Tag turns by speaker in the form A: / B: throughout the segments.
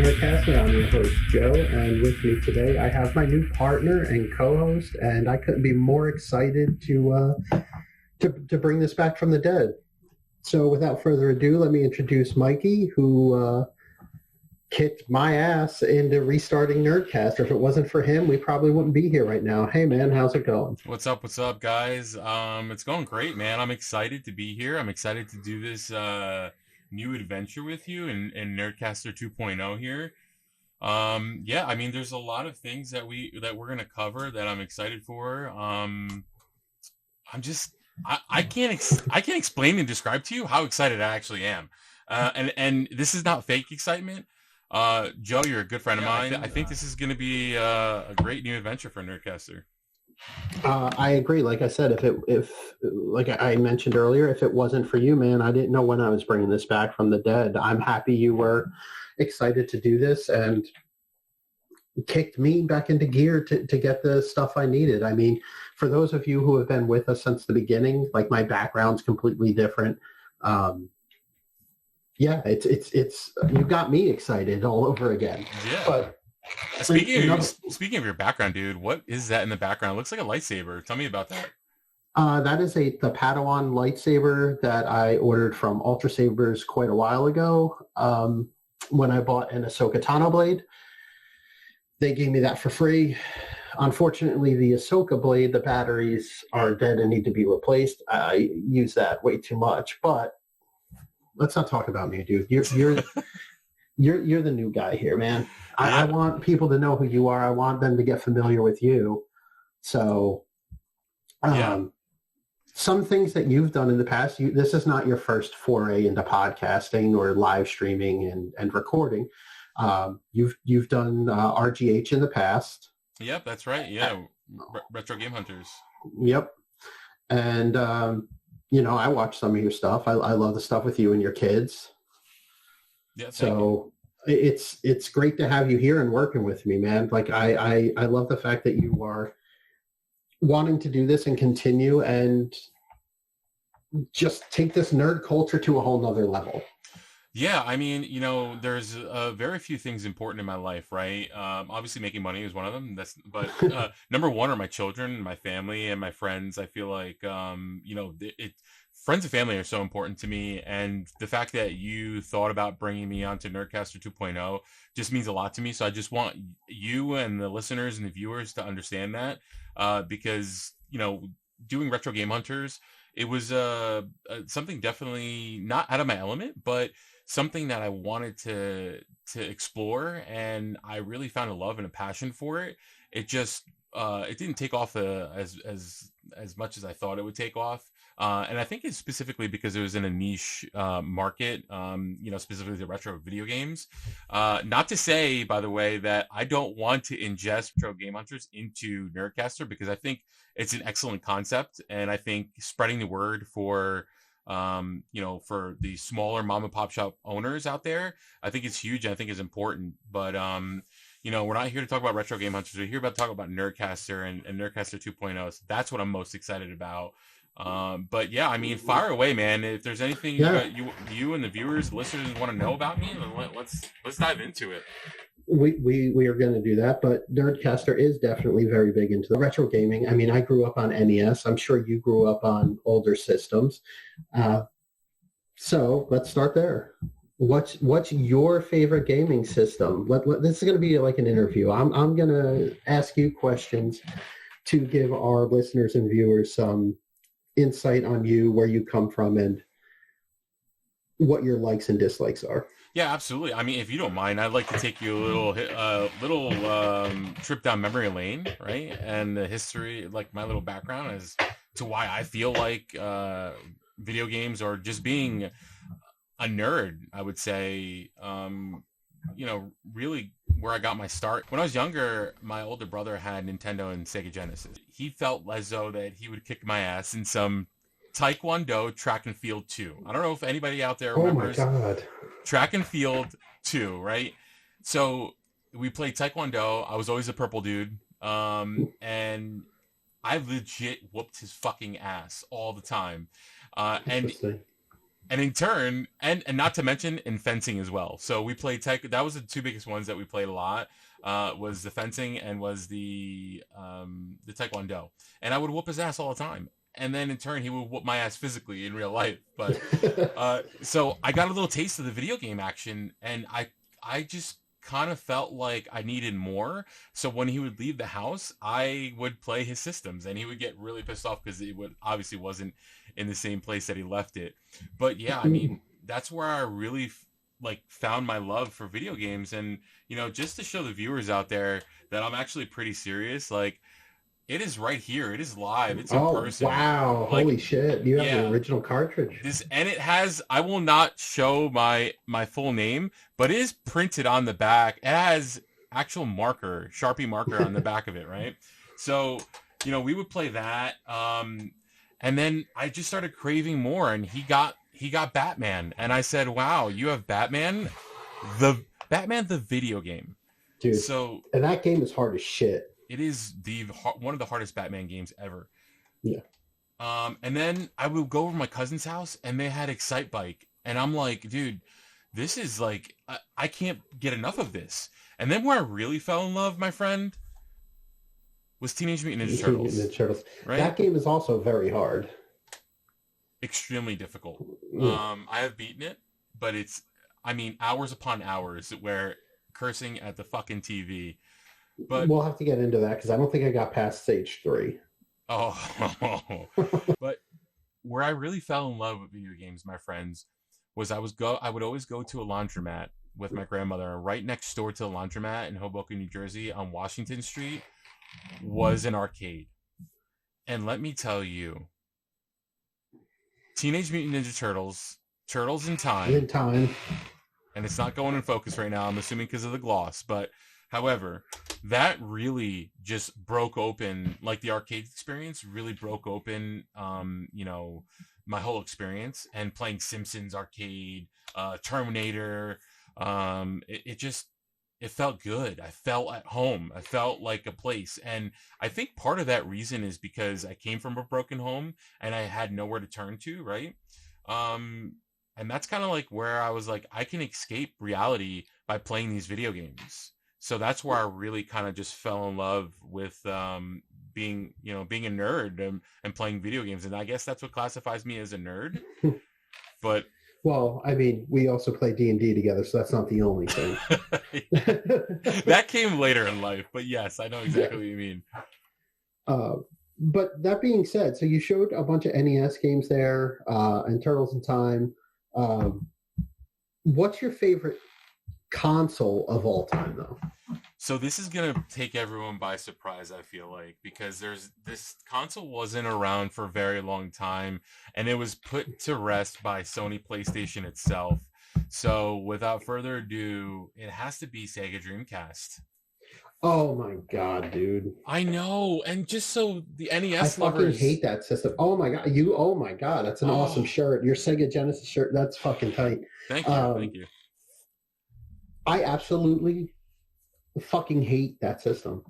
A: Nerdcaster. I'm your host, Joe, and with me today I have my new partner and co-host, and I couldn't be more excited to bring this back from the dead. So, without further ado, let me introduce Mikey, who kicked my ass into restarting Nerdcaster. If it wasn't for him, we probably wouldn't be here right now. Hey, man, how's it going?
B: What's up? What's up, guys? It's going great, man. I'm excited to be here. I'm excited to do this new adventure with you in Nerdcaster 2.0 here. Yeah, I mean, there's a lot of things that we're gonna cover that I'm excited for. I'm just I can't explain and describe to you how excited I actually am. And this is not fake excitement. Joe, you're a good friend of mine. I think this is going to be a great new adventure for Nerdcaster.
A: I agree. Like I said, if like I mentioned earlier, if it wasn't for you, man, I didn't know when I was bringing this back from the dead. I'm happy you were excited to do this and kicked me back into gear to get the stuff I needed. I mean, for those of you who have been with us since the beginning, like my background's completely different. Yeah, it's you got me excited all over again.
B: Yeah.
A: But
B: Speaking of your background, dude, what is that in the background? It looks like a lightsaber. Tell me about that.
A: That is the Padawan lightsaber that I ordered from Ultra Sabers quite a while ago. When I bought an Ahsoka Tano blade, they gave me that for free. Unfortunately, the Ahsoka blade, the batteries are dead and need to be replaced. I use that way too much, but let's not talk about me, dude. You're the new guy here, man. I want people to know who you are. I want them to get familiar with you. So, some things that you've done in the past, this is not your first foray into podcasting or live streaming and recording. You've done RGH in the past.
B: Yep, that's right. Yeah, Retro Game Hunters.
A: Yep. And, I watch some of your stuff. I love the stuff with you and your kids.
B: Yeah,
A: so it's great to have you here and working with me, man. Like I love the fact that you are wanting to do this and continue and just take this nerd culture to a whole nother level.
B: Yeah, I mean, there's very few things important in my life, right? Obviously, making money is one of them. But number one are my children, my family, and my friends. I feel like, friends and family are so important to me, and the fact that you thought about bringing me onto Nerdcaster 2.0 just means a lot to me. So I just want you and the listeners and the viewers to understand that, because doing Retro Game Hunters, it was something definitely not out of my element, but something that I wanted to explore, and I really found a love and a passion for it. It just it didn't take off as much as I thought it would take off, and I think it's specifically because it was in a niche market, specifically the retro video games. Not to say, by the way, that I don't want to ingest Retro Game Hunters into Nerdcaster, because I think it's an excellent concept, and I think spreading the word for for the smaller mom and pop shop owners out there, I think it's huge. And I think it's important. But we're not here to talk about Retro Game Hunters. We're here to talk about Nerdcaster and Nerdcaster 2.0. So that's what I'm most excited about. But yeah, I mean, fire away, man. If there's anything you and the viewers, listeners want to know about me, let's dive into it.
A: We are going to do that, but Nerdcaster is definitely very big into the retro gaming. I mean, I grew up on NES. I'm sure you grew up on older systems. So let's start there. What's your favorite gaming system? This is going to be like an interview. I'm going to ask you questions to give our listeners and viewers some insight on you, where you come from, and what your likes and dislikes are.
B: Yeah, absolutely. I mean, if you don't mind, I'd like to take you a little trip down memory lane, right? And the history, like my little background as to why I feel like video games, or just being a nerd, I would say, really where I got my start. When I was younger, my older brother had Nintendo and Sega Genesis. He felt as though that he would kick my ass in some Taekwondo Track and Field 2. I don't know if anybody out there remembers.
A: Oh my God.
B: Track and Field 2, right? So we played Taekwondo. I was always a purple dude. And I legit whooped his fucking ass all the time. And And in turn, and not to mention in fencing as well. So we played that was the two biggest ones that we played a lot. Was the fencing and was the taekwondo. And I would whoop his ass all the time. And then in turn, he would whoop my ass physically in real life. But so I got a little taste of the video game action, and I just kind of felt like I needed more. So when he would leave the house, I would play his systems, and he would get really pissed off because it would obviously wasn't in the same place that he left it. But yeah, I mean, that's where I really like found my love for video games. And you know, just to show the viewers out there that I'm actually pretty serious, like it is right here, it is live, it's in person.
A: Wow,
B: like,
A: holy shit, you have the original cartridge.
B: And it has, I will not show my full name, but it is printed on the back. It has actual marker, Sharpie marker on the back of it, right? So you know, we would play that, and then I just started craving more, and he got Batman, and I said, wow, you have Batman the video game,
A: dude.
B: So,
A: and that game is hard as shit.
B: It is one of the hardest Batman games ever.
A: Yeah.
B: And then I would go over to my cousin's house, and they had Excite Bike, and I'm like, dude, this is like, I can't get enough of this. And then where I really fell in love, my friend, was Teenage Mutant Ninja Turtles.
A: Ninja Turtles.
B: Right?
A: That game is also very hard.
B: Extremely difficult.
A: Yeah.
B: I have beaten it, but it's, I mean, hours upon hours where cursing at the fucking TV. But
A: we'll have to get into that because I don't think I got past stage 3.
B: Oh, but where I really fell in love with video games, my friends, was I would always go to a laundromat with my grandmother. Right next door to the laundromat in Hoboken, New Jersey, on Washington Street, was an arcade. And let me tell you, Teenage Mutant Ninja Turtles, Turtles in Time, and it's not going in focus right now, I'm assuming because of the gloss, but however, that really just broke open, like the arcade experience really broke open, you know, my whole experience. And playing Simpsons arcade, Terminator, it felt good. I felt at home. I felt like a place. And I think part of that reason is because I came from a broken home and I had nowhere to turn to, right? And that's kind of like where I was like, I can escape reality by playing these video games. So that's where I really kind of just fell in love with being a nerd and playing video games. And I guess that's what classifies me as a nerd. But
A: well, I mean, we also play D&D together, so that's not the only thing.
B: That came later in life, but yes, I know exactly what you mean.
A: But that being said, so you showed a bunch of NES games there and Turtles in Time. What's your favorite console of all time, though?
B: So this is gonna take everyone by surprise, I feel like, because this console wasn't around for a very long time, and it was put to rest by Sony PlayStation itself. So without further ado, it has to be Sega Dreamcast.
A: Oh my god, dude!
B: I know, and just so the NES lovers,
A: I fucking hate that system. Oh my god, oh my god, that's an awesome shirt. Your Sega Genesis shirt, that's fucking tight.
B: Thank you.
A: I absolutely fucking hate that system.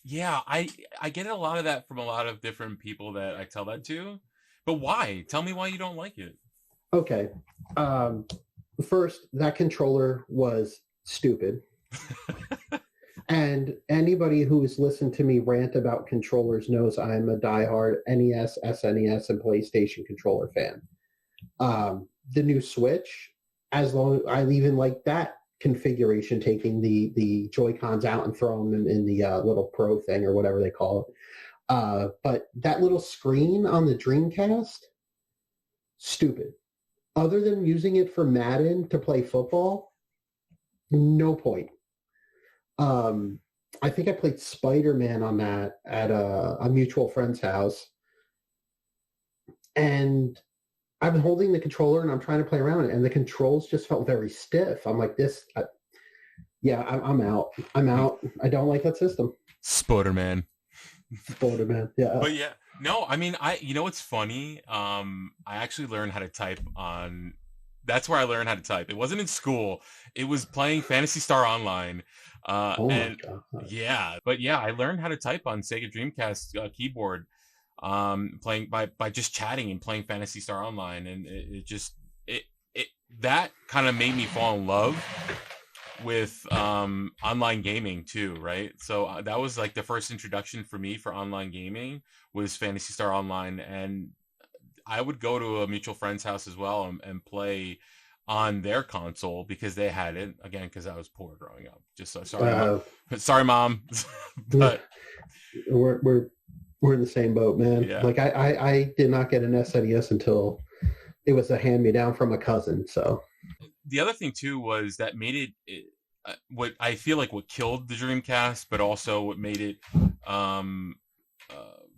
B: Yeah, I get a lot of that from a lot of different people that I tell that to. But why? Tell me why you don't like it.
A: Okay. First, that controller was stupid. And anybody who has listened to me rant about controllers knows I'm a diehard NES, SNES, and PlayStation controller fan. The new Switch, as long as I even like that configuration, taking the Joy-Cons out and throwing them in the little Pro thing or whatever they call it. But that little screen on the Dreamcast, stupid. Other than using it for Madden to play football, no point. I think I played Spider-Man on that at a mutual friend's house. And I've been holding the controller and I'm trying to play around it, and the controls just felt very stiff. I'm like, I'm out. I'm out. I don't like that system.
B: Spider-Man,
A: yeah.
B: But yeah, no, I mean, you know what's funny? I actually learned how to type on. That's where I learned how to type. It wasn't in school. It was playing Phantasy Star Online. My God. Yeah, but yeah, I learned how to type on Sega Dreamcast keyboard, playing by just chatting and playing Phantasy Star Online, and it just that kind of made me fall in love with online gaming too, right? So that was like the first introduction for me for online gaming was Fantasy Star Online, and I would go to a mutual friend's house as well and play on their console because they had it again because I was poor growing up. Just so sorry,
A: Uh,
B: sorry, mom, but
A: we're in the same boat, man.
B: yeah.
A: Like I did not get an SNES until it was a hand me down from a cousin. So
B: The other thing too was that made what I feel like what killed the Dreamcast, but also what made it um,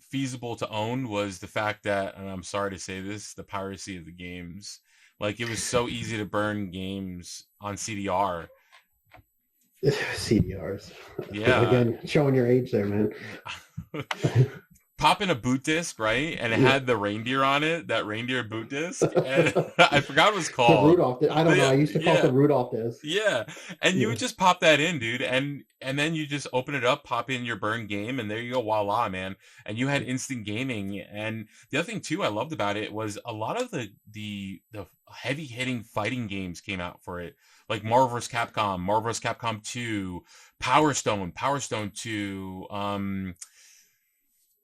B: feasible to own was the fact that, and I'm sorry to say this, the piracy of the games. Like it was so easy to burn games on CDR.
A: CDRs.
B: Yeah.
A: Again, showing your age there, man.
B: Pop in a boot disc, right? And it had the reindeer on it, that reindeer boot disc. And I forgot what it was called.
A: The Rudolph. I don't know. I used to call it the Rudolph disc.
B: Yeah. And you would just pop that in, dude. And then you just open it up, pop in your burned game, and there you go, voila, man. And you had instant gaming. And the other thing too I loved about it was a lot of the heavy hitting fighting games came out for it. Like Marvel vs. Capcom, Marvel vs. Capcom 2, Power Stone 2,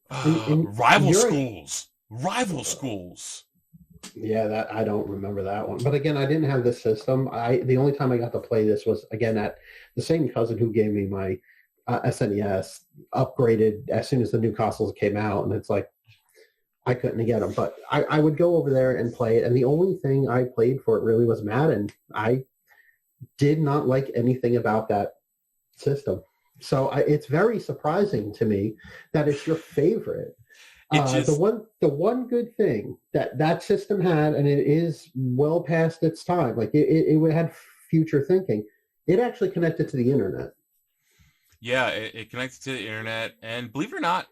B: Rival Schools.
A: Yeah, that I don't remember that one. But again, I didn't have this system. The only time I got to play this was again at the same cousin who gave me my SNES, upgraded as soon as the new consoles came out, and it's like I couldn't get them. But I would go over there and play it, and the only thing I played for it really was Madden. I did not like anything about that system. So it's very surprising to me that it's your favorite. The one good thing that system had, and it is well past its time, like it had future thinking. It actually connected to the internet.
B: Yeah, it connected to the internet, and believe it or not,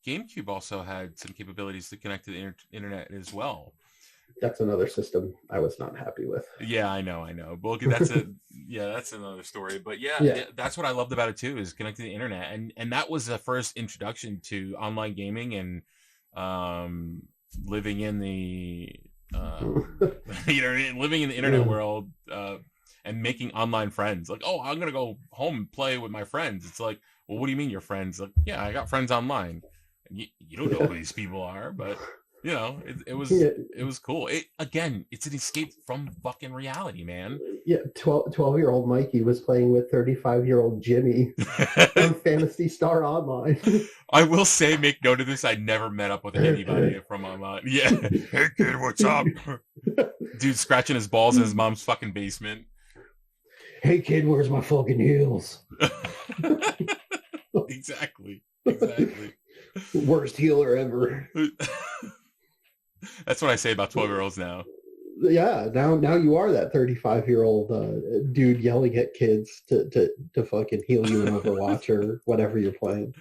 B: GameCube also had some capabilities to connect to the internet as well.
A: That's another system I was not happy with.
B: Yeah, I know. Well, that's that's another story. But yeah, that's what I loved about it too, is connecting to the internet, and that was the first introduction to online gaming and living in the living in the internet world and making online friends. Like, oh, I'm gonna go home and play with my friends. It's like, well, what do you mean your friends? Like, yeah, I got friends online. You don't know who these people are, but you know, it was cool. It's an escape from fucking reality, man.
A: Yeah, 12-year-old Mikey was playing with 35-year-old Jimmy on Fantasy Star Online.
B: I will say, make note of this, I never met up with anybody from online. Yeah. Hey kid, what's up? Dude scratching his balls in his mom's fucking basement.
A: Hey kid, where's my fucking heels?
B: Exactly.
A: Worst healer ever.
B: That's what I say about 12-year-olds now.
A: Yeah, now you are that 35-year-old dude yelling at kids to fucking heal you in Overwatch or whatever you're playing.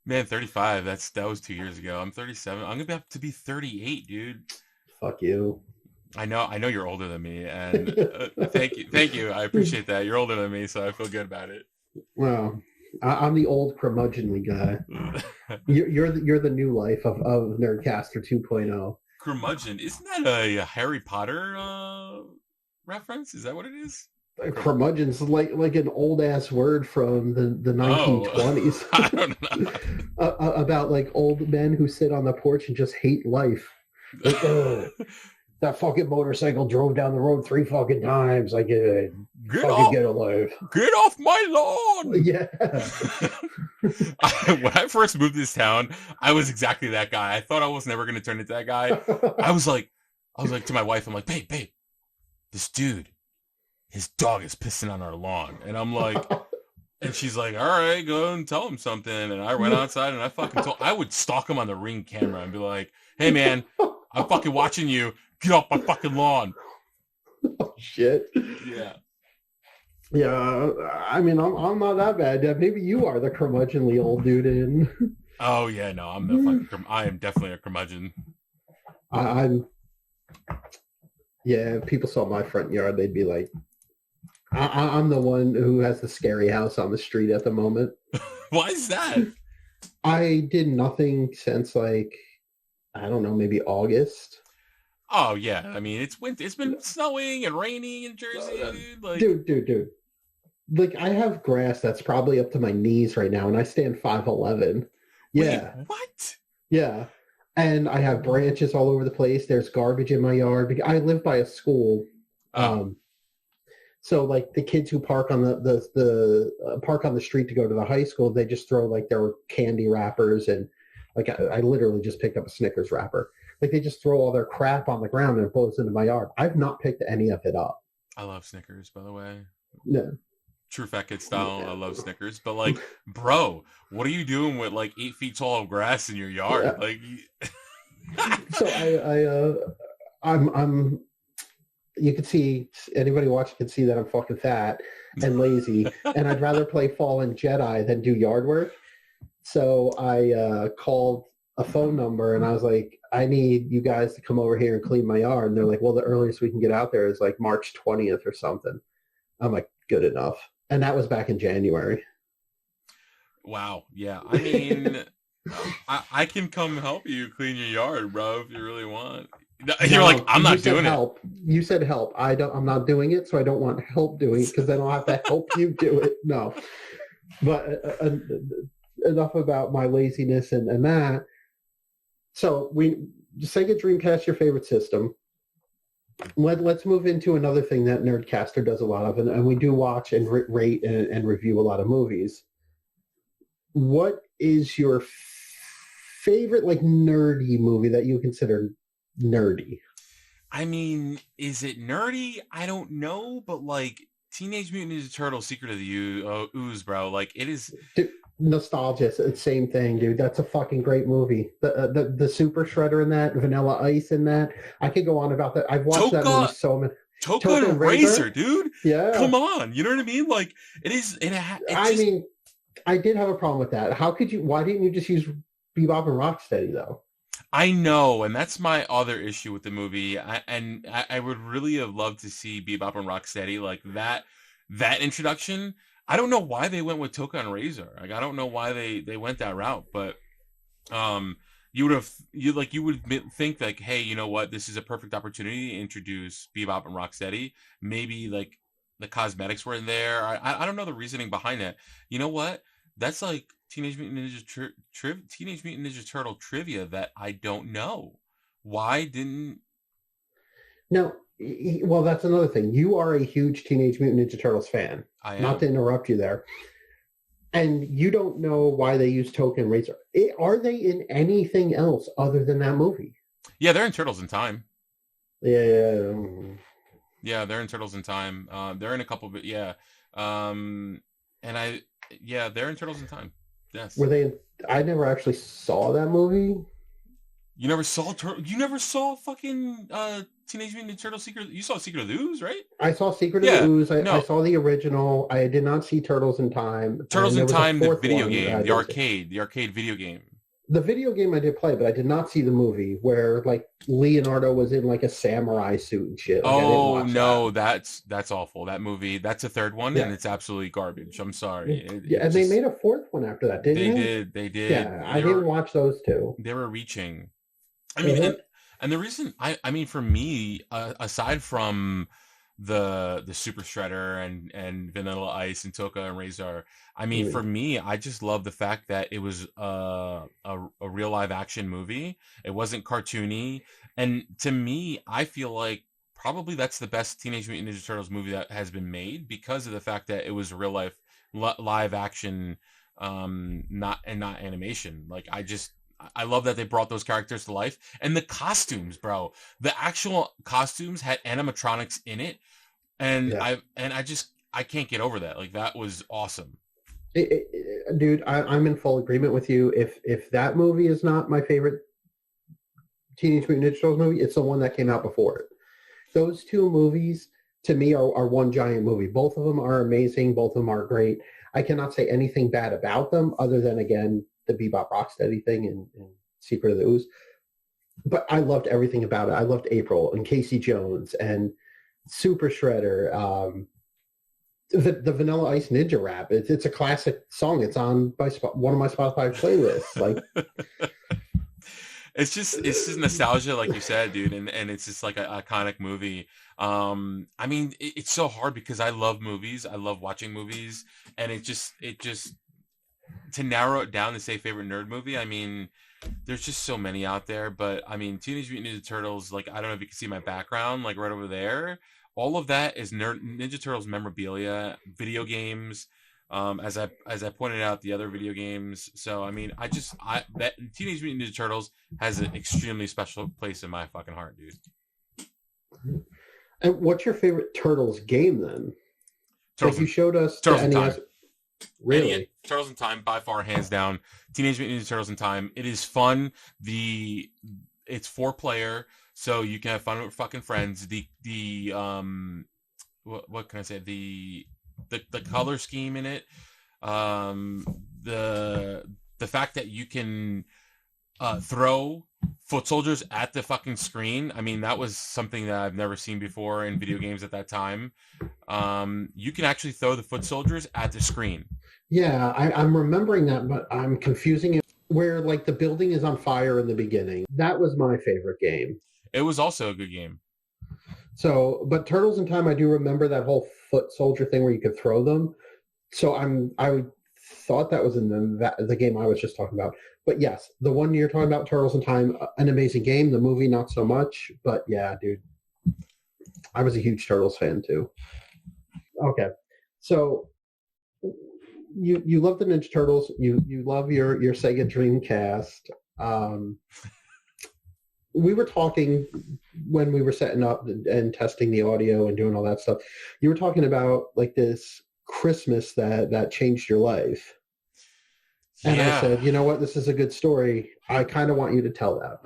B: Man, 35. That was 2 years ago. I'm 37. I'm gonna have to be 38, dude.
A: Fuck you.
B: I know you're older than me, and thank you. I appreciate that. You're older than me, so I feel good about it.
A: Well, I'm the old curmudgeonly guy. You're the new life of Nerdcaster 2.0.
B: Curmudgeon, isn't that a Harry Potter reference? Is that what it is?
A: Curmudgeon's like an old ass word from the 1920s.
B: I don't know.
A: About like old men who sit on the porch and just hate life. Like, oh, that fucking motorcycle drove down the road 3 fucking times. I get it. Get a life.
B: Get off my lawn.
A: Yeah.
B: When I first moved to this town, I was exactly that guy. I thought I was never going to turn into that guy. I was like to my wife, I'm like, babe, this dude, his dog is pissing on our lawn. And I'm like, and she's like, all right, go and tell him something. And I went outside and I would stalk him on the Ring camera and be like, hey man, I'm fucking watching you. Get off my fucking lawn.
A: Oh, shit.
B: Yeah.
A: Yeah, I mean, I'm not that bad. Maybe you are the curmudgeonly old dude in.
B: Oh yeah, no, I'm the fucking. I am definitely a curmudgeon.
A: Yeah, if people saw my front yard, they'd be like, I'm the one who has the scary house on the street at the moment.
B: Why is that?
A: I did nothing since like, I don't know, maybe August.
B: Oh yeah, I mean it's winter. It's been snowing and raining in Jersey, dude. Like,
A: Dude. Like I have grass that's probably up to my knees right now, and I stand 5'11".
B: wait,
A: Yeah,
B: what?
A: yeah. And I have branches all over the place. There's garbage in my yard. I live by a school.
B: Oh,
A: So like the kids who park on the park on the street to go to the high school, they just throw like their candy wrappers and like I literally just picked up a Snickers wrapper. Like they just throw all their crap on the ground and it blows into my yard. I've not picked any of it up.
B: I love Snickers, by the way.
A: No.
B: True fat kid style. I love Snickers, but like, bro, what are you doing with like 8 feet tall of grass in your yard?
A: Yeah.
B: Like,
A: So I'm you can see anybody watching can see that I'm fucking fat and lazy, and I'd rather play Fallen Jedi than do yard work. So I called a phone number and I was like, I need you guys to come over here and clean my yard. And they're like, well, the earliest we can get out there is like March 20th or something. I'm like, good enough. And that was back in January.
B: wow, yeah. I mean, I can come help you clean your yard, bro, if you really want. You're like, I'm not doing
A: help. You said help. I'm not doing it, so I don't want help doing it because then I'll have to help you do it. No. But enough about my laziness and that. So Sega Dreamcast, your favorite system. Let's move into another thing that Nerdcaster does a lot of, and we do watch and rate and review a lot of movies. What is your favorite like nerdy movie that you consider nerdy?
B: I mean, is it nerdy? I don't know, but like Teenage Mutant Ninja Turtles: Secret of the Ooze, bro. Like it is.
A: Dude, nostalgia, it's the same thing, dude. That's a fucking great movie. The Super Shredder in that, Vanilla Ice in that. I could go on about that. I've watched that movie so many.
B: Toka and Razor, dude.
A: Yeah,
B: come on. You know what I mean? Like it is.
A: I mean, I did have a problem with that. How could you? Why didn't you just use Bebop and Rocksteady though?
B: I know, and that's my other issue with the movie. I would really have loved to see Bebop and Rocksteady like that introduction. I don't know why they went with Toka and Razor. Like I don't know why they went that route, but you would think like, hey, you know what? This is a perfect opportunity to introduce Bebop and Rocksteady. Maybe like the cosmetics were in there. I don't know the reasoning behind it. You know what? That's like Teenage Mutant Ninja Turtle trivia that I don't know. Why didn't?
A: No, well, that's another thing. You are a huge Teenage Mutant Ninja Turtles fan.
B: I am.
A: Not to interrupt you there. And you don't know why they use Token and Razor. Are they in anything else other than that movie?
B: Yeah, they're in Turtles in Time.
A: Yeah.
B: Yeah, they're in Turtles in Time. They're in a couple, but yeah. They're in Turtles in Time. Yes.
A: Were they? I never actually saw that movie.
B: You never saw fucking Teenage Mutant Ninja Turtles Secret. You saw Secret of the Ooze, right?
A: I saw Secret of the Ooze. I saw the original. I did not see Turtles in Time.
B: Turtles in Time, the video game, the arcade video game.
A: The video game I did play, but I did not see the movie where like Leonardo was in like a samurai suit and shit. Like,
B: oh no, that's awful. That movie, that's a third one, and it's absolutely garbage. I'm sorry.
A: And they made a fourth one after that, didn't they?
B: They did.
A: Yeah, I didn't watch those two.
B: They were reaching. I mean, and the reason I mean, for me, aside from the Super Shredder and Vanilla Ice and Toka and Razor, I mean, for me, I just love the fact that it was a real live action movie. It wasn't cartoony, and to me, I feel like probably that's the best Teenage Mutant Ninja Turtles movie that has been made because of the fact that it was real life live action, not animation. Like I love that they brought those characters to life, and the costumes, bro. The actual costumes had animatronics in it, and I can't get over that. Like that was awesome.
A: Dude, I'm in full agreement with you. If that movie is not my favorite Teenage Mutant Ninja Turtles movie, it's the one that came out before it. Those two movies to me are one giant movie. Both of them are amazing. Both of them are great. I cannot say anything bad about them other than, again, the Bebop Rocksteady thing and Secret of the Ooze. But I loved everything about it. I loved April and Casey Jones and Super Shredder. The Vanilla Ice Ninja rap. It's a classic song. It's on by one of my Spotify playlists. Like,
B: it's just nostalgia, like you said, dude, and it's just like an iconic movie. I mean, it's so hard because I love movies. I love watching movies, and it just to narrow it down to say favorite nerd movie. I mean, there's just so many out there, but I mean, Teenage Mutant Ninja Turtles. Like, I don't know if you can see my background, like right over there. All of that is Ninja Turtles memorabilia, video games. As I pointed out, the other video games. So I mean, I that Teenage Mutant Ninja Turtles has an extremely special place in my fucking heart, dude.
A: And what's your favorite Turtles game then?
B: Turtles
A: Like you
B: in,
A: showed us the
B: Turtles in
A: NES.
B: Time.
A: Really?
B: Turtles in Time by far, hands down. Teenage Mutant Ninja Turtles in Time. It is fun. It's 4-player, so you can have fun with fucking friends. What can I say? The color scheme in it, um, the fact that you can throw foot soldiers at the fucking screen. I mean, that was something that I've never seen before in video games at that time. You can actually throw the foot soldiers at the screen.
A: Yeah, I'm remembering that, but I'm confusing it. Where like the building is on fire in the beginning. That was my favorite game.
B: It was also a good game.
A: So, but Turtles in Time, I do remember that whole foot soldier thing where you could throw them. So I thought that was in the game I was just talking about. But yes, the one you're talking about, Turtles in Time, an amazing game. The movie, not so much. But yeah, dude, I was a huge Turtles fan too. Okay, so you love the Ninja Turtles. You love your Sega Dreamcast. Um, we were talking when we were setting up and testing the audio and doing all that stuff. You were talking about like this Christmas that changed your life. And I
B: Yeah.
A: said, you know what, this is a good story. I kind of want you to tell that.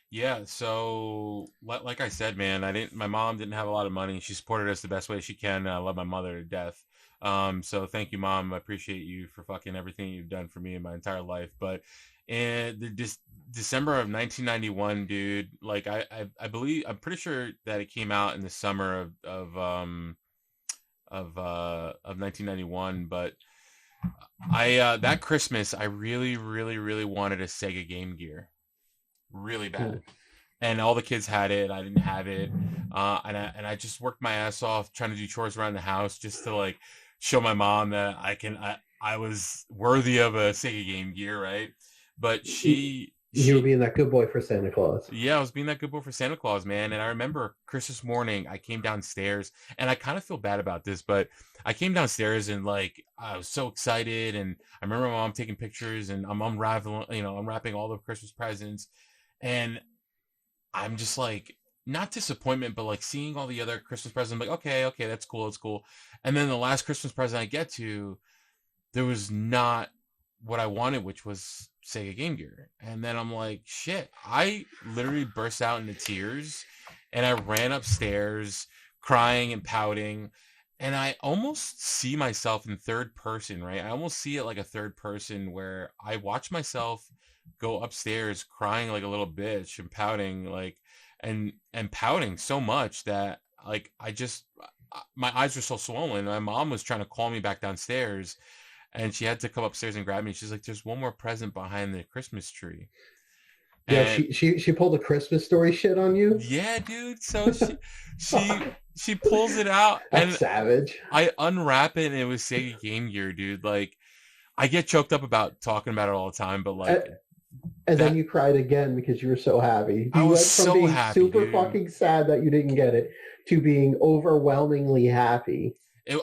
B: Yeah, so like I said, man, my mom didn't have a lot of money. She supported us the best way she can. I love my mother to death. So thank you, mom. I appreciate you for fucking everything you've done for me in my entire life. But in December of 1991, dude, like I believe, I'm pretty sure that it came out in the summer of 1991. But that Christmas, I really, really, really wanted a Sega Game Gear, really bad. And all the kids had it. I didn't have it. And I just worked my ass off trying to do chores around the house just to like show my mom that I was worthy of a Sega Game Gear, right? But
A: you were being that good boy for Santa Claus.
B: yeah, I was being that good boy for Santa Claus, man. And I remember Christmas morning, I came downstairs, and I kind of feel bad about this, but I came downstairs and like I was so excited, and I remember my mom taking pictures, and I'm unwrapping all the Christmas presents, and I'm just like, not disappointment, but like seeing all the other Christmas presents, I'm like, okay, that's cool, that's cool. And then the last Christmas present I get to, there was not what I wanted, which was Sega Game Gear. And then I'm like, shit, I literally burst out into tears, and I ran upstairs crying and pouting. And I almost see myself in third person, right? I almost see it like a third person where I watch myself go upstairs crying like a little bitch and pouting like and pouting so much that like my eyes were so swollen. My mom was trying to call me back downstairs, and she had to come upstairs and grab me. She's like, "There's one more present behind the Christmas tree."
A: Yeah,
B: And
A: she pulled a Christmas story shit on you.
B: yeah, dude. So she pulls it out,
A: That's
B: and
A: savage.
B: I unwrap it, and it was Sega Game Gear, dude. Like, I get choked up about talking about it all the time, but like
A: And then you cried again because you were so happy.
B: I
A: You
B: was
A: went from
B: so
A: being
B: happy,
A: super
B: dude.
A: fucking sad that you didn't get it to being overwhelmingly happy.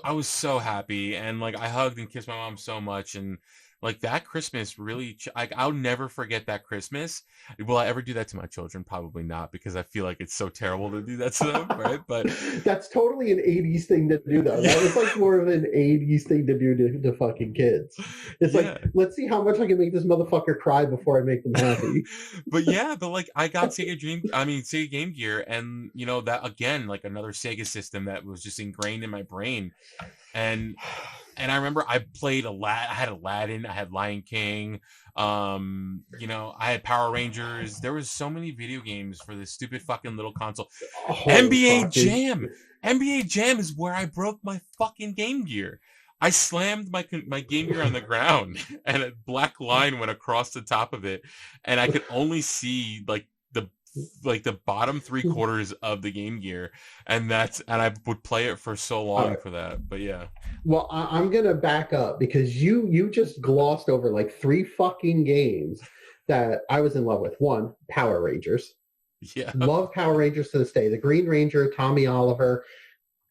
B: I was so happy, and like I hugged and kissed my mom so much, and like that Christmas really like I'll never forget that Christmas. Will I ever do that to my children? Probably not, because I feel like it's so terrible to do that to them, right? But
A: That's totally an 80s thing to do, though. That was like more of an 80s thing to do to fucking kids. It's
B: yeah.
A: like, let's see how much I can make this motherfucker cry before I make them happy.
B: But yeah, but like I got Sega Game Gear, and you know that again, like another Sega system that was just ingrained in my brain. And I remember I had Aladdin, I had Lion King, I had Power Rangers. There was so many video games for this stupid fucking little console. NBA Jam is where I broke my fucking Game Gear. I slammed my Game Gear on the ground, and a black line went across the top of it, and I could only see the bottom three quarters of the Game Gear, and I would play it for so
A: All
B: long
A: right.
B: for that. But yeah,
A: Well, I'm gonna back up because you just glossed over like three fucking games that I was in love with. One, Power Rangers.
B: yeah,
A: Love Power Rangers to this day. The Green Ranger, Tommy Oliver,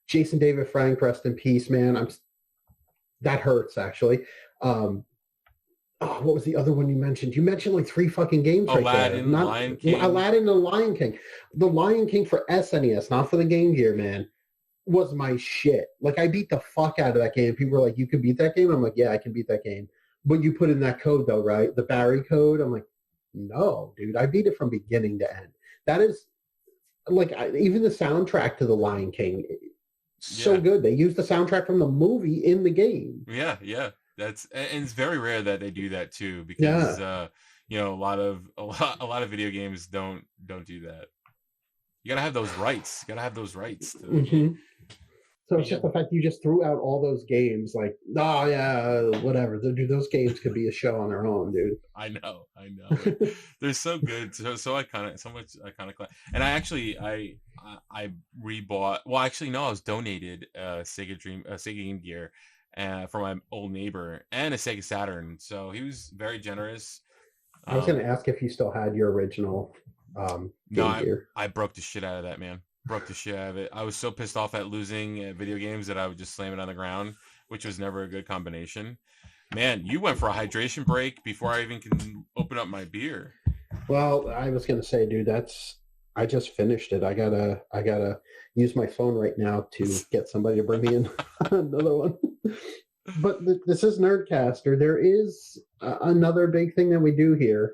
A: Jason David Frank, rest in peace, man. That hurts actually. Um, what was the other one you mentioned? You mentioned like three fucking games right there.
B: Aladdin,
A: Not
B: Lion King.
A: Aladdin and the Lion King. The Lion King for SNES, not for the Game Gear, man, was my shit. Like I beat the fuck out of that game. People were like, "You can beat that game?" I'm like, "Yeah, I can beat that game." But you put in that code though, right? The Barry code. I'm like, "No, dude, I beat it from beginning to end." That is like even the soundtrack to the Lion King, so
B: Yeah,
A: good. They used the soundtrack from the movie in the game.
B: yeah, yeah. And it's very rare that they do that too, because
A: Yeah.
B: a lot of video games don't do that. You gotta have those rights. You gotta have those rights to the game.
A: hmm So
B: But
A: it's
B: yeah,
A: just the fact you just threw out all those games, like, oh yeah, whatever. Dude, those games could be a show on their own, dude.
B: I know. They're so good, so iconic, so much iconic. And I rebought. Well, actually, no, I was donated Sega Game Gear, from my old neighbor, and a Sega Saturn. So he was very generous.
A: I was going
B: Um,
A: to ask if you still had your original
B: no,
A: Game Gear.
B: I broke the shit out of that, man. Broke the shit out of it. I was so pissed off at losing video games that I would just slam it on the ground, which was never a good combination. Man, you went for a hydration break before I even can open up my beer.
A: Well, I was going to say, dude, I just finished it. I gotta use my phone right now to get somebody to bring me in another one. But this is Nerdcaster. There is another big thing that we do here,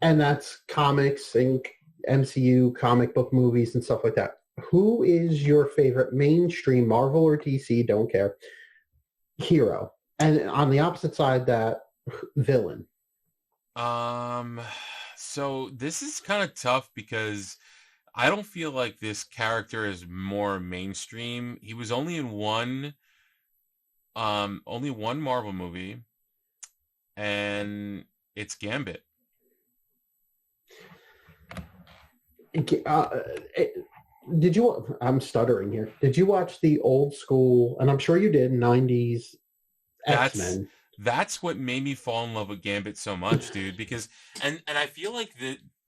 A: and that's comics and MCU comic book movies and stuff like that. Who is your favorite mainstream Marvel or DC, don't care, hero? And on the opposite side, that villain.
B: Um, so this is kind of tough because I don't feel like this character is more mainstream. He was only one Marvel movie, and it's Gambit.
A: Uh, did you? I'm stuttering here. Did you watch the old school? And I'm sure you did. '90s X
B: That's
A: Men.
B: that's what made me fall in love with Gambit so much, dude, because and I feel like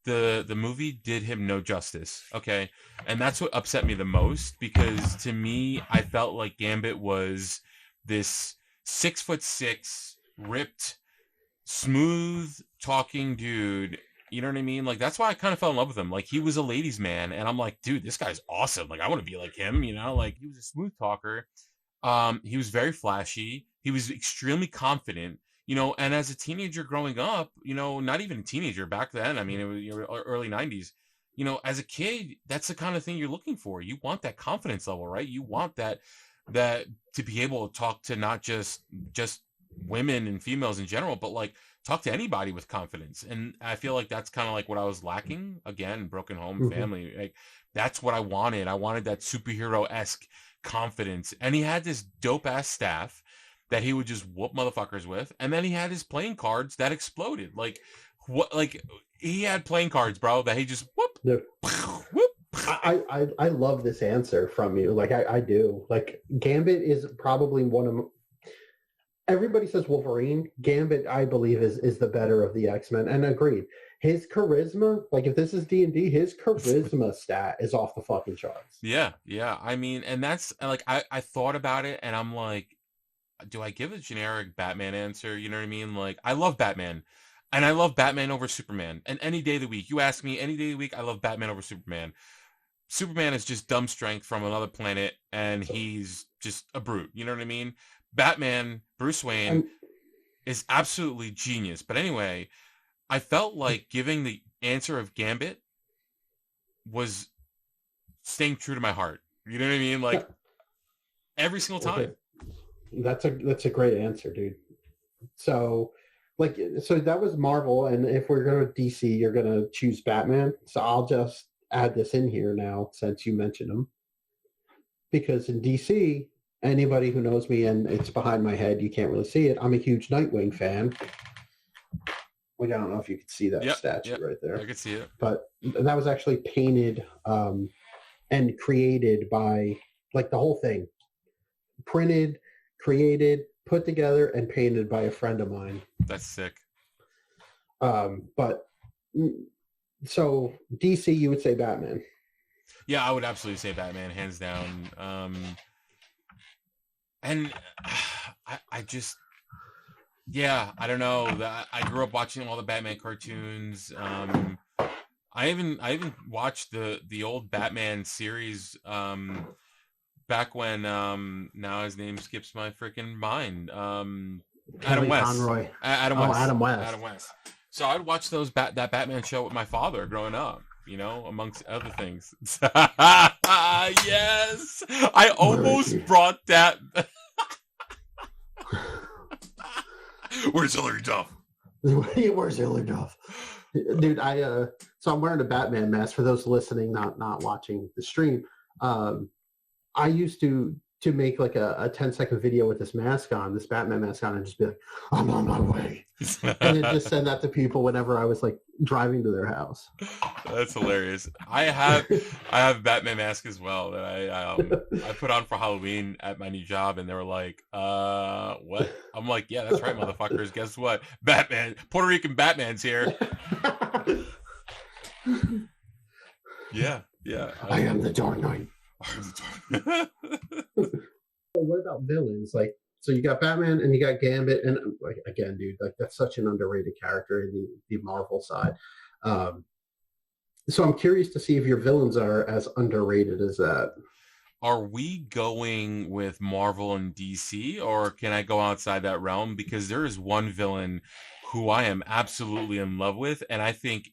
B: the movie did him no justice. Okay. And that's what upset me the most, because to me I felt like Gambit was this 6'6", ripped, smooth talking dude. You know what I mean? Like that's why I kind of fell in love with him. Like he was a ladies' man, and I'm like, dude, this guy's awesome. Like I want to be like him. You know, like he was a smooth talker. He was very flashy. He was extremely confident. You know, and as a teenager growing up, you know, not even a teenager back then. I mean, it was early '90s. You know, as a kid, that's the kind of thing you're looking for. You want that confidence level, right? You want that to be able to talk to not just women and females in general, but like talk to anybody with confidence. And I feel like that's kind of like what I was lacking. Again, broken home,
A: Mm-hmm.
B: family. Like that's what I wanted. I wanted that superhero esque confidence. And he had this dope ass staff that he would just whoop motherfuckers with. And then he had his playing cards that exploded. Like what? Like he had playing cards, bro, that he just whoop,
A: The,
B: whoop.
A: I love this answer from you. Like I do. Like Gambit is probably one of everybody says Wolverine. Gambit, I believe, is the better of the X-Men. And agreed. His charisma, like if this is D&D, his charisma stat is off the fucking charts.
B: Yeah, yeah. I mean, and that's like I thought about it, and I'm like, do I give a generic Batman answer? You know what I mean? Like I love Batman. And I love Batman over Superman. And any day of the week, you ask me any day of the week, I love Batman over Superman. Superman is just dumb strength from another planet, and he's just a brute. You know what I mean? Batman, Bruce Wayne,
A: And
B: is absolutely genius. But anyway, I felt like giving the answer of Gambit was staying true to my heart. You know what I mean? Like every single
A: okay,
B: time.
A: that's a great answer, dude. So so that was Marvel, and if we're going to DC, you're going to choose Batman. So I'll just add this in here now since you mentioned him, because in DC, Anybody who knows me, and it's behind my head, you can't really see it. I'm a huge Nightwing fan. Which I don't know if you could see that statue right there.
B: I could see it.
A: But that was actually painted and created by, like, the whole thing. Printed, created, put together, and painted by a friend of mine.
B: That's sick.
A: But so DC, you would say Batman.
B: Yeah, I would absolutely say Batman, hands down. And I just, yeah, I don't know. I grew up watching all the Batman cartoons. I even watched the old Batman series back when now his name skips my freaking mind. Adam West.
A: Conroy.
B: Adam
A: West.
B: Adam West. So I'd watch that Batman show with my father growing up, amongst other things. Yes, I almost brought that. Where's Hillary Duff?
A: Where's Hillary Duff? Dude, so I'm wearing a Batman mask for those listening, not watching the stream. I used to make like a 10-second video with this mask on, this Batman mask on, and just be like, I'm on my way. And then just send that to people whenever I was like driving to their house.
B: That's hilarious. I have a Batman mask as well that I put on for Halloween at my new job, and they were like, what? I'm like, yeah, that's right, motherfuckers. Guess what? Batman, Puerto Rican Batman's here. Yeah.
A: I am the Dark Knight. What about villains? Like, so you got Batman and you got Gambit, and like, again, dude, like that's such an underrated character in the Marvel side. So I'm curious to see if your villains are as underrated as that.
B: Are we going with Marvel and DC, or can I go outside that realm? Because there is one villain who I am absolutely in love with, and I think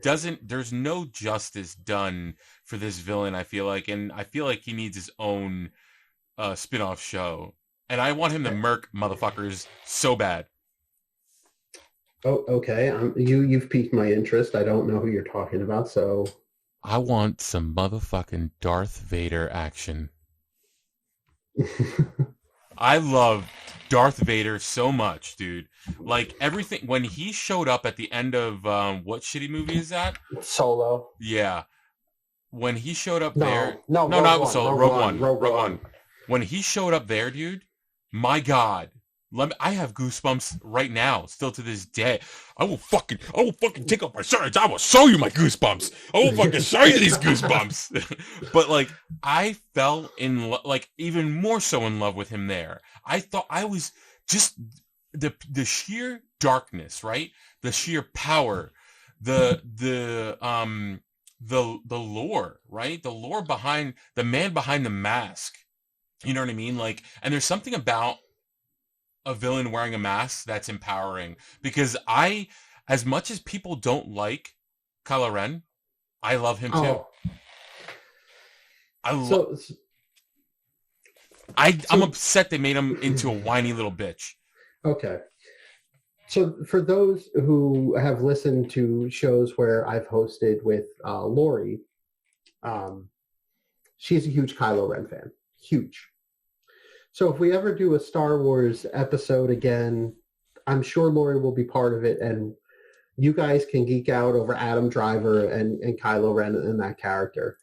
B: there's no justice done for this villain, I feel like, and I feel like he needs his own spin-off show, and I want him to murk motherfuckers so bad.
A: Oh, okay. You've piqued my interest. I don't know who you're talking about, so
B: I want some motherfucking Darth Vader action. I love Darth Vader so much, dude. Like, everything, when he showed up at the end of what shitty movie is that?
A: Solo.
B: Yeah. When he showed up
A: Rogue One.
B: When he showed up there, dude, my God, I have goosebumps right now, still to this day. I will fucking take off my shirt. I will show you my goosebumps. I will fucking show you these goosebumps. But like, I fell in like even more so in love with him there. I thought I was just the sheer darkness, right? The sheer power, the lore, right? The lore behind the man behind the mask. You know what I mean? Like, and there's something about a villain wearing a mask that's empowering, because as much as people don't like Kylo Ren, I love him too. I'm upset they made him into a whiny little bitch.
A: Okay. So for those who have listened to shows where I've hosted with Lori, she's a huge Kylo Ren fan. Huge. So if we ever do a Star Wars episode again, I'm sure Lori will be part of it, and you guys can geek out over Adam Driver and Kylo Ren and that character.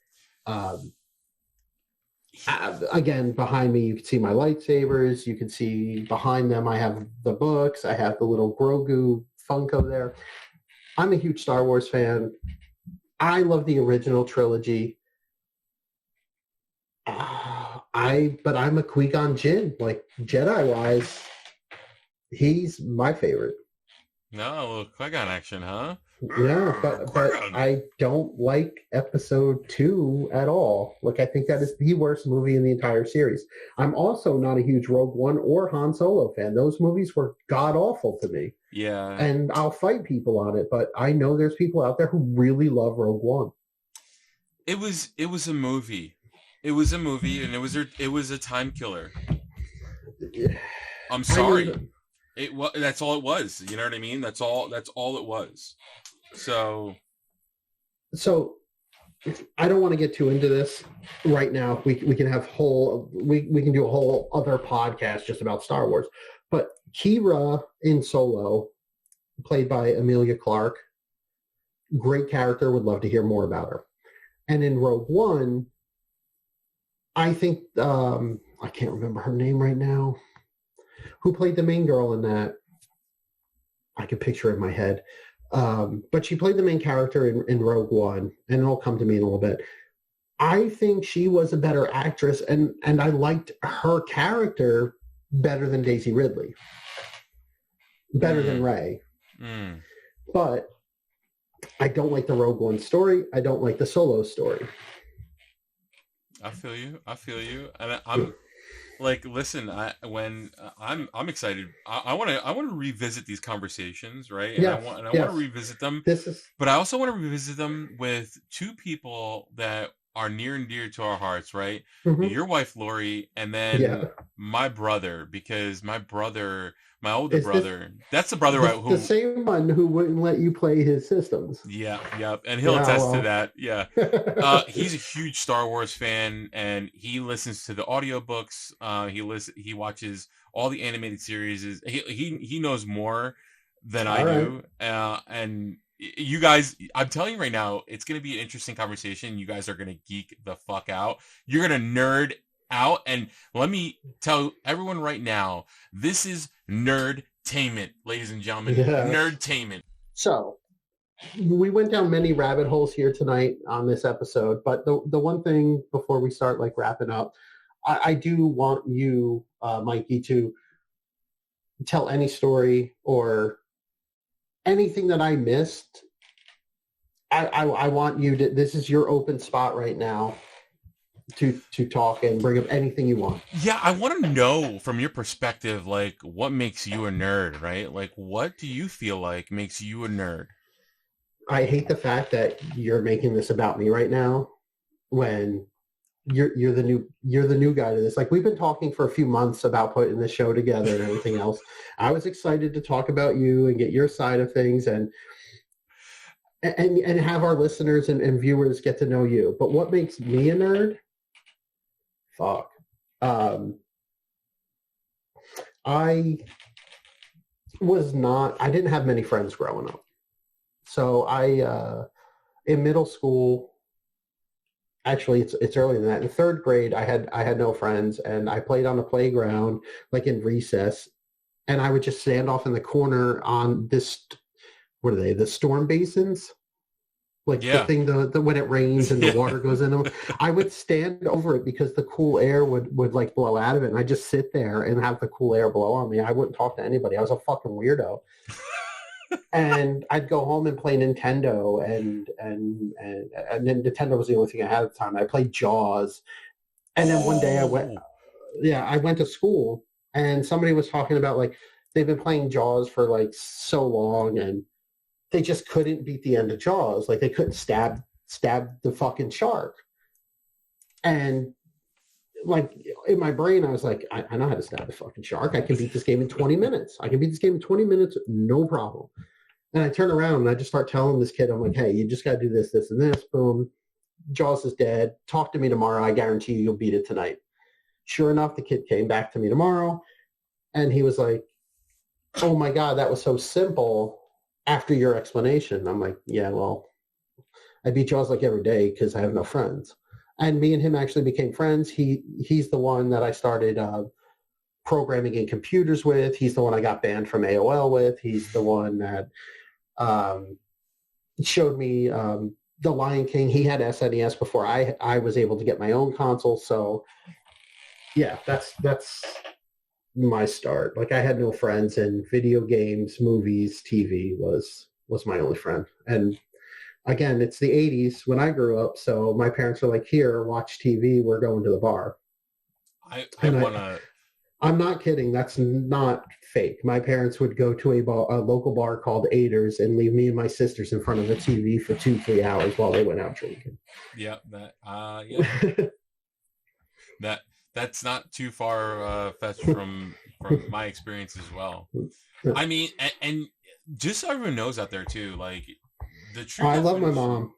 A: Again, behind me, you can see my lightsabers. You can see behind them, I have the books. I have the little Grogu Funko there. I'm a huge Star Wars fan. I love the original trilogy. But I'm a Qui-Gon Jinn. Like, Jedi-wise, he's my favorite.
B: No, a little Qui-Gon action, huh?
A: Yeah, but I don't like episode 2 at all. Like, I think that is the worst movie in the entire series. I'm also not a huge Rogue One or Han Solo fan. Those movies were god-awful to me.
B: Yeah.
A: And I'll fight people on it, but I know there's people out there who really love Rogue One.
B: It was a movie. It was a movie, and it was a time killer. I'm sorry. That's all it was. You know what I mean? That's all it was. So
A: I don't want to get too into this right now. We can have we can do a whole other podcast just about Star Wars. But Kira in Solo, played by Amelia Clark, great character. Would love to hear more about her. And in Rogue One, I think I can't remember her name right now. Who played the main girl in that? I can picture it in my head. But she played the main character in Rogue One, and it'll come to me in a little bit. I think she was a better actress, and I liked her character better than Daisy Ridley, better than Rey. But I don't like the Rogue One story. I don't like the Solo story.
B: I feel you, and I'm like, listen, I'm excited. I want to revisit these conversations, right? And
A: Yes,
B: I want
A: yes.
B: to revisit them.
A: This is,
B: but I also want to revisit them with two people that are near and dear to our hearts, right? Your wife Lori, and then my brother, because my older brother, that's the brother who
A: the same one who wouldn't let you play his systems.
B: Yeah, and he'll attest to that. Yeah. He's a huge Star Wars fan, and he listens to the audiobooks. He watches all the animated series. He knows more than I do. And you guys, I'm telling you right now, it's going to be an interesting conversation. You guys are going to geek the fuck out. You're going to nerd out. And let me tell everyone right now, this is Nerdtainment, ladies and gentlemen. Nerdtainment.
A: So we went down many rabbit holes here tonight on this episode, but the one thing before we start like wrapping up, I do want you, Mikey, to tell any story or anything that I missed. I want you to, this is your open spot right now to talk and bring up anything you want.
B: Yeah, I want to know from your perspective, like, what makes you a nerd, right? Like, what do you feel like makes you a nerd?
A: I hate the fact that you're making this about me right now when you're the new guy to this. Like, we've been talking for a few months about putting the show together and everything else. I was excited to talk about you and get your side of things and have our listeners and viewers get to know you. But what makes me a nerd? Fuck. I didn't have many friends growing up. So in middle school, actually it's earlier than that. In third grade, I had no friends, and I played on the playground, like in recess, and I would just stand off in the corner on this, what are they, the storm basins? Like the thing, the when it rains and the water goes in them. I would stand over it because the cool air would like blow out of it, and I just sit there and have the cool air blow on me. I wouldn't talk to anybody. I was a fucking weirdo. And I'd go home and play Nintendo, and then Nintendo was the only thing I had at the time. I played Jaws, and then one day I went to school, and somebody was talking about like they've been playing Jaws for like so long, and they just couldn't beat the end of Jaws. Like they couldn't stab the fucking shark. And like in my brain, I was like, I know how to stab the fucking shark. I can beat this game in 20 minutes. No problem. And I turn around and I just start telling this kid, I'm like, hey, you just got to do this, this, and this. Boom. Jaws is dead. Talk to me tomorrow. I guarantee you'll beat it tonight. Sure enough, the kid came back to me tomorrow, and he was like, oh my God, that was so simple after your explanation. I'm like, yeah, well, I beat Jaws like every day because I have no friends. And me and him actually became friends. He's the one that I started programming in computers with. He's the one I got banned from AOL with. He's the one that showed me The Lion King. He had SNES before I was able to get my own console. So yeah, that's my start. Like I had no friends, and video games, movies, TV was my only friend. And again, it's the 80s when I grew up, so my parents are like, here, watch TV, we're going to the bar. I'm not kidding. That's not fake. My parents would go to a local bar called Aiders and leave me and my sisters in front of the TV for 2-3 hours while they went out drinking.
B: Yeah, that's not too far fetched from my experience as well. I mean, and just so everyone knows out there too, like the truth.
A: I love my mom.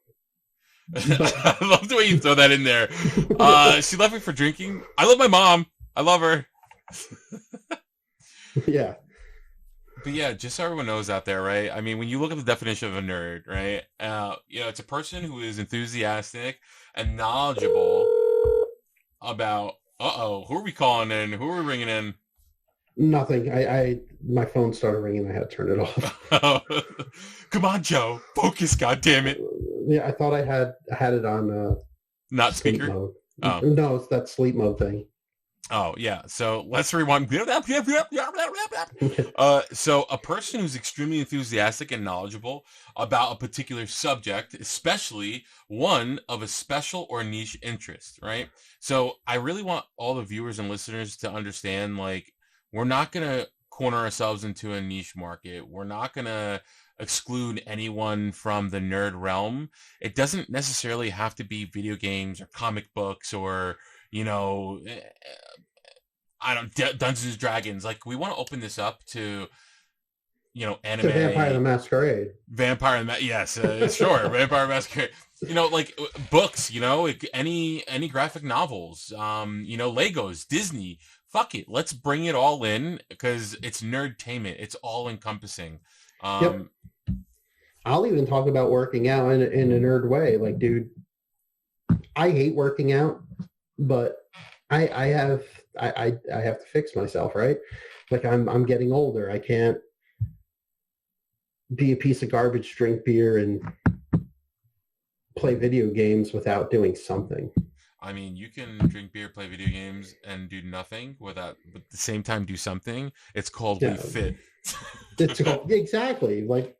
A: But
B: I love the way you throw that in there. She left me for drinking. I love my mom. I love her.
A: yeah,
B: But yeah, just so everyone knows out there, right? I mean, when you look at the definition of a nerd, right? It's a person who is enthusiastic and knowledgeable about. Who are we calling in? Who are we ringing in?
A: nothing. My phone started ringing. I had to turn it off.
B: Come on, Joe. Focus, goddammit.
A: Yeah, I thought I had it on
B: Not
A: sleep
B: speaker.
A: mode.
B: Oh.
A: No, it's that sleep mode thing.
B: Oh, yeah. So let's rewind. So a person who's extremely enthusiastic and knowledgeable about a particular subject, especially one of a special or niche interest, right? So I really want all the viewers and listeners to understand, like, we're not going to corner ourselves into a niche market. We're not going to exclude anyone from the nerd realm. It doesn't necessarily have to be video games or comic books or, Dungeons and Dragons. Like, we want to open this up to, anime.
A: To Vampire the Masquerade.
B: Yes, sure. Vampire Masquerade. Like books, like any graphic novels, Legos, Disney. Fuck it. Let's bring it all in because it's nerdtainment. It's all encompassing.
A: Yep. I'll even talk about working out in a nerd way. Like, dude, I hate working out, but I have to fix myself, right? Like I'm getting older. I can't be a piece of garbage, drink beer, and play video games without doing something.
B: I mean, you can drink beer, play video games, and do nothing but at the same time do something. It's called We Fit.
A: Exactly. Like,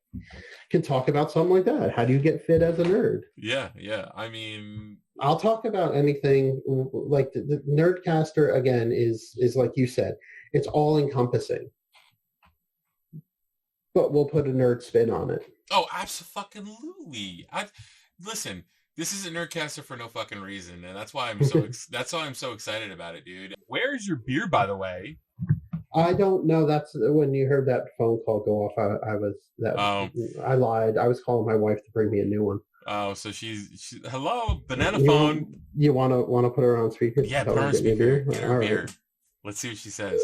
A: can talk about something like that. How do you get fit as a nerd?
B: Yeah. I mean,
A: I'll talk about anything. Like the Nerdcaster again is like you said, it's all encompassing. But we'll put a nerd spin on it.
B: Oh, absolutely. Listen. This is a Nerdcaster for no fucking reason, and that's why I'm so excited about it, dude. Where's your beer, by the way?
A: I don't know. That's when you heard that phone call go off. I lied. I was calling my wife to bring me a new one.
B: Oh, so she's hello, banana phone.
A: You want to put her on speaker?
B: Yeah, put her on speaker. Get her beer. Right. Let's see what she says.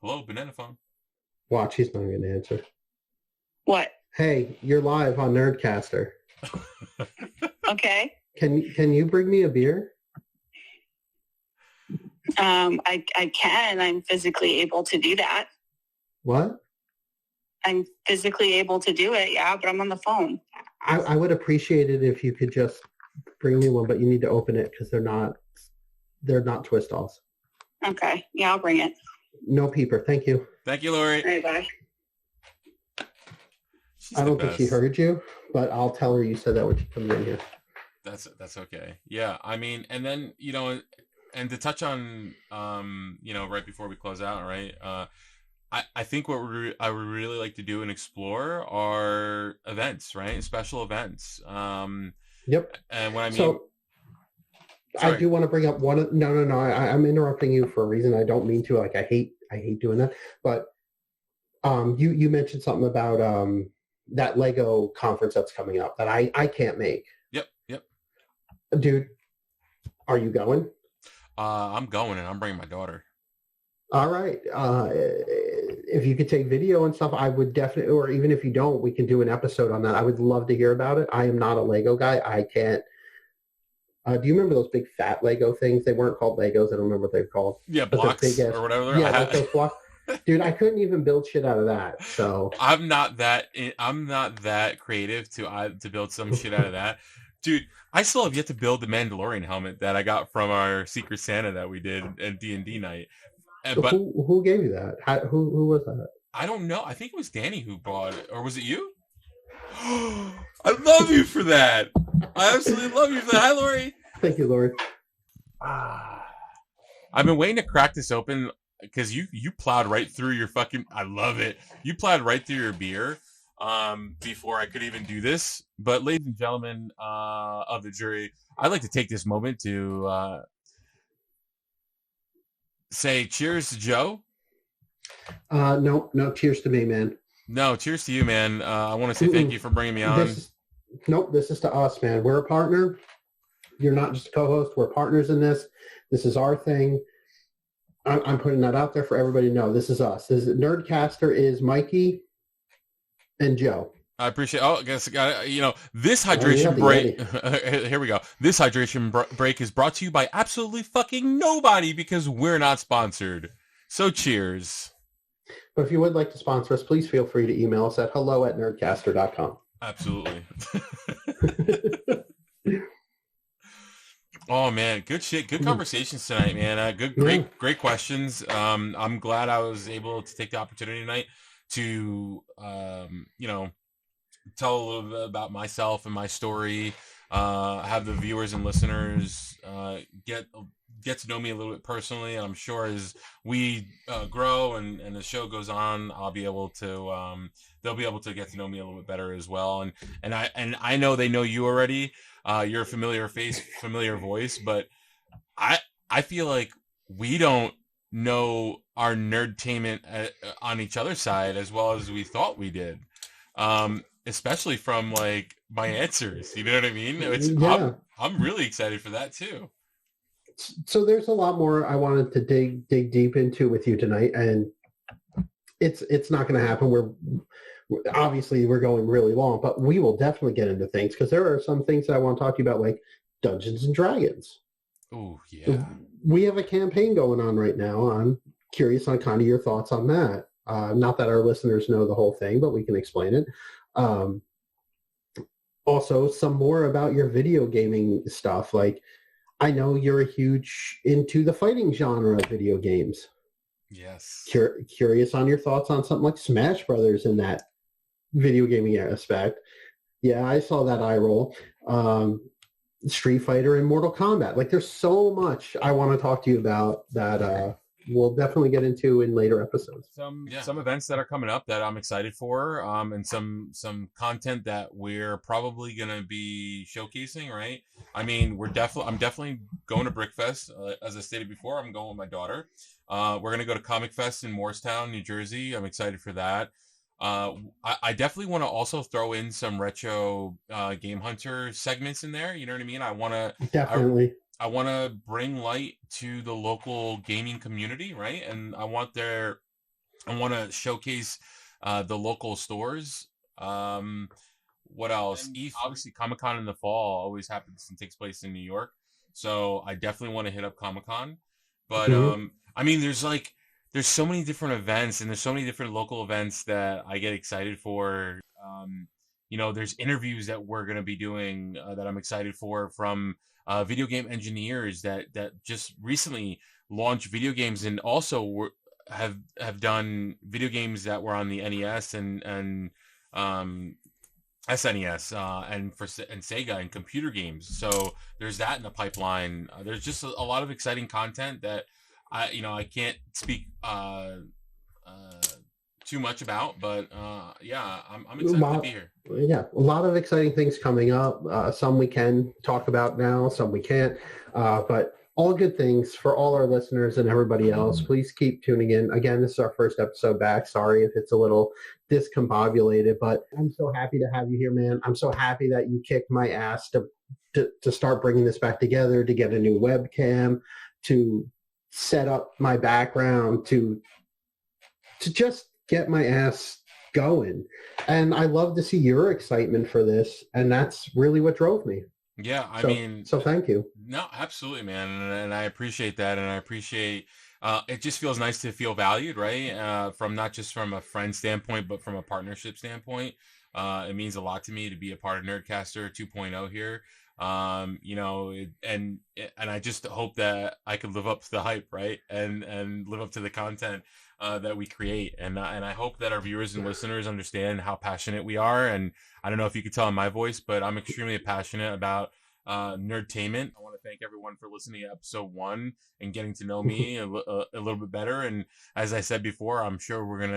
B: Hello, banana phone.
A: Watch, he's not going to answer.
C: What?
A: Hey, you're live on Nerdcaster.
C: Okay.
A: Can you bring me a beer?
C: I can. I'm physically able to do that.
A: What?
C: I'm physically able to do it, yeah, but I'm on the phone.
A: I would appreciate it if you could just bring me one, but you need to open it because they're not twist-offs.
C: Okay. Yeah, I'll bring it.
A: No peeper. Thank you.
B: Thank you, Lori.
C: All right, bye.
A: I don't think she heard you, but I'll tell her you said that when she comes in here.
B: That's okay. Yeah, I mean, and then, and to touch on, right before we close out, right? I think what I would really like to do and explore are events, right? Special events.
A: Yep.
B: And when I mean,
A: so I do want to bring up one. No. I'm interrupting you for a reason. I don't mean to. Like, I hate doing that. But you mentioned something about that Lego conference that's coming up that I can't make.
B: Yep.
A: Dude, are you going?
B: I'm going, and I'm bringing my daughter.
A: All right. If you could take video and stuff, I would definitely, or even if you don't, we can do an episode on that. I would love to hear about it. I am not a Lego guy. I can't. Do you remember those big fat Lego things? They weren't called Legos. I don't remember what they're called.
B: Yeah, blocks or whatever.
A: Yeah, like those blocks. Dude, I couldn't even build shit out of that. So
B: I'm not that creative to build some shit out of that. Dude, I still have yet to build the Mandalorian helmet that I got from our Secret Santa that we did at D&D night. But
A: who gave you that? Who was that?
B: I don't know. I think it was Danny who bought it. Or was it you? I love you for that. I absolutely love you for that. Hi, Lori.
A: Thank you, Lori.
B: I've been waiting to crack this open because you plowed right through your fucking... I love it. You plowed right through your beer before I could even do this. But ladies and gentlemen of the jury, I'd like to take this moment to... say cheers to Joe.
A: No, cheers to me, man.
B: No, cheers to you, man. I want to say thank you for bringing me on.
A: Nope, this is to us, man. We're a partner. You're not just a co-host. We're partners in this. This is our thing. I'm putting that out there for everybody to know. This is us. Nerdcaster is Mikey and Joe.
B: I appreciate. Oh, I guess this hydration break. Here we go. This hydration break is brought to you by absolutely fucking nobody because we're not sponsored. So cheers.
A: But if you would like to sponsor us, please feel free to email us at hello@nerdcaster.com.
B: Absolutely. Oh man, good shit. Good conversations tonight, man. Great questions. I'm glad I was able to take the opportunity tonight to tell a little bit about myself and my story, have the viewers and listeners get to know me a little bit personally, and I'm sure as we grow and the show goes on, I'll be able to they'll be able to get to know me a little bit better as well, and I know they know you already. You're a familiar face, familiar voice, but I feel like we don't know our nerdtainment on each other's side as well as we thought we did. Especially from like my answers, you know what I mean? I'm really excited for that too.
A: So there's a lot more I wanted to dig deep into with you tonight, and it's not going to happen. We're obviously going really long, but we will definitely get into things because there are some things that I want to talk to you about, like Dungeons and Dragons.
B: Oh yeah,
A: we have a campaign going on right now. I'm curious on kind of your thoughts on that. Not that our listeners know the whole thing, but we can explain it. Also, some more about your video gaming stuff. Like, I know you're huge into the fighting genre of video games.
B: Yes.
A: Curious on your thoughts on something like Smash Brothers in that video gaming aspect. Yeah, I saw that eye roll. Street Fighter and Mortal Kombat. Like, there's so much I want to talk to you about that we'll definitely get into in later episodes.
B: Some events that are coming up that I'm excited for, and some content that we're probably gonna be showcasing. Right? I mean, I'm definitely going to Brickfest. As I stated before, I'm going with my daughter. We're gonna go to Comic Fest in Morristown, New Jersey. I'm excited for that. I definitely want to also throw in some retro Game Hunter segments in there. You know what I mean? I want to
A: definitely.
B: I want to bring light to the local gaming community, right? And I want to showcase the local stores. What else? Obviously, Comic-Con in the fall always happens and takes place in New York. So I definitely want to hit up Comic-Con. But I mean, there's so many different events and there's so many different local events that I get excited for. There's interviews that we're going to be doing that I'm excited for from video game engineers that just recently launched video games and also have done video games that were on the NES and SNES and Sega and computer games. So there's that in the pipeline. There's just a lot of exciting content that I can't speak too much about, but I'm excited to be here.
A: Yeah, a lot of exciting things coming up. Some we can talk about now, some we can't. But all good things for all our listeners and everybody else. Please keep tuning in. Again, this is our first episode back. Sorry if it's a little discombobulated, but I'm so happy to have you here, man. I'm so happy that you kicked my ass to start bringing this back together, to get a new webcam, to set up my background, to just get my ass going. And I love to see your excitement for this, and that's really what drove me.
B: Yeah,
A: so thank you.
B: No, absolutely, man, and I appreciate that, and I appreciate it just feels nice to feel valued, right? From not just from a friend standpoint, but from a partnership standpoint. It means a lot to me to be a part of Nerdcaster 2.0 here. And I just hope that I could live up to the hype, right? And live up to the content that we create. And I hope that our viewers and listeners understand how passionate we are. And I don't know if you could tell in my voice, but I'm extremely passionate about nerdtainment. I want to thank everyone for listening to episode 1 and getting to know me a little bit better. And as I said before, I'm sure we're going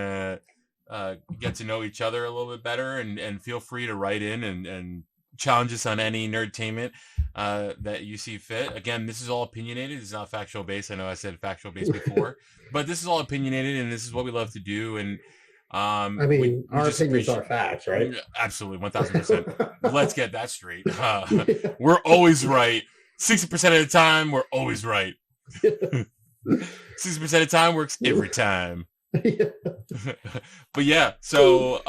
B: to get to know each other a little bit better, and feel free to write in and challenge us on any nerdtainment that you see fit. Again, this is all opinionated. It's not factual based. I know I said factual based before, but this is all opinionated, and this is what we love to do. And
A: I mean,
B: we
A: our
B: just
A: opinions are
B: appreciate
A: facts, right?
B: absolutely 1000%. Let's get that straight. We're always right. 60% of the time, we're always right. 60% of the time works every time. But yeah, so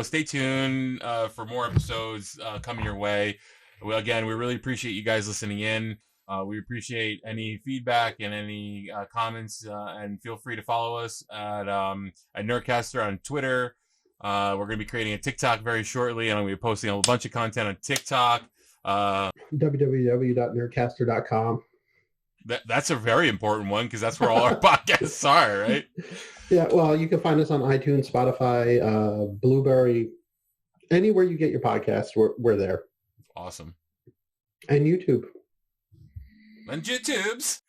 B: stay tuned for more episodes coming your way. Again, we really appreciate you guys listening in. We appreciate any feedback and any comments, and feel free to follow us at Nerdcaster on Twitter. We're going to be creating a TikTok very shortly, and I'm going to be posting a bunch of content on TikTok.
A: www.nerdcaster.com.
B: That's a very important one because that's where all our podcasts are, right?
A: Yeah, well, you can find us on iTunes, Spotify, Blueberry, anywhere you get your podcasts, we're there.
B: Awesome.
A: And YouTube.
B: And YouTubes.